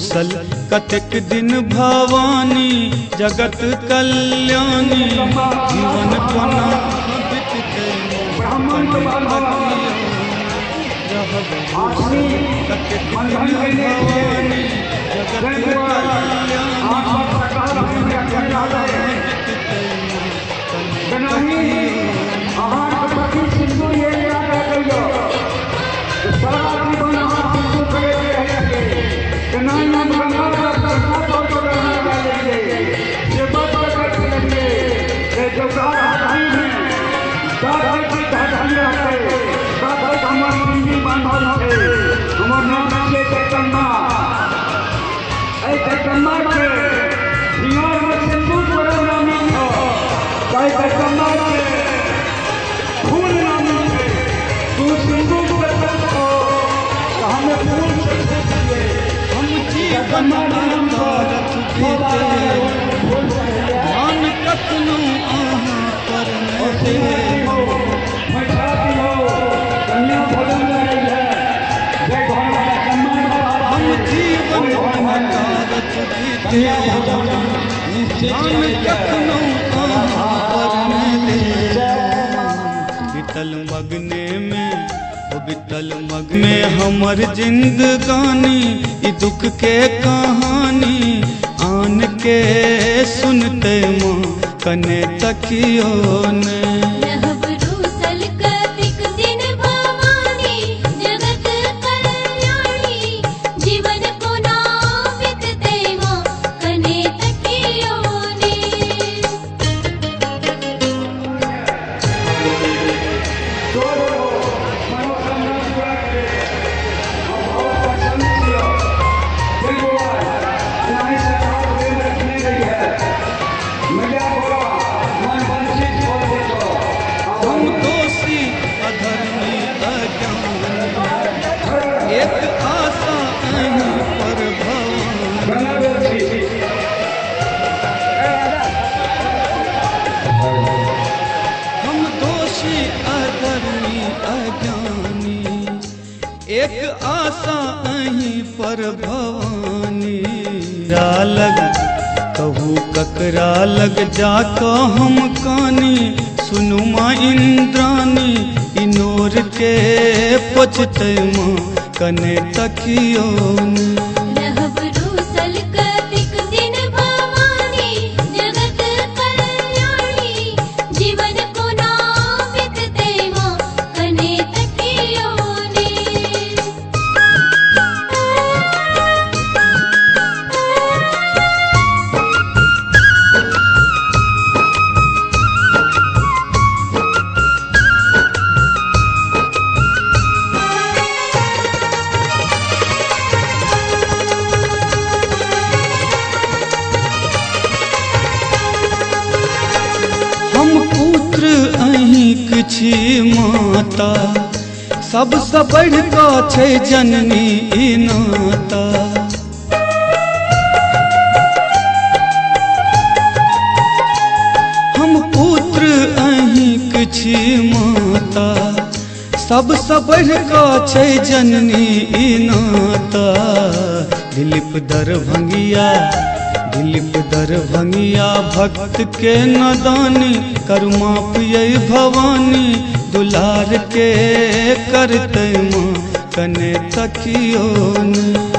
रूसल कतेक दिन भवानी जगत कल्याणी जीवन कोना बितते कतेक दिन भवानी जगत ध्यान कखनो अहाँ पर हम जीवन ध्यान कखनो अहाँ पर बितल मगने में बितल मग में हमर जिंदगानी ई दुख के कहानी आन के सुनते माँ कने तकियो ने एक आशा अहीं पर भवानी लग कहू ककरा लग जाको हम कानी सुनु माँ इंद्रानी इनोर के पछते माँ कने तकियो छी माता सबसे बढ़ का छै जननी ई नाता हम पुत्र अहिंक छी माता सबसे बढ़ का छै जननी ई नाता दिलीप दरभंगिया भक्त के नदानी करुमा पिय भवानी दुलार के करते माँ कने तकियो ने।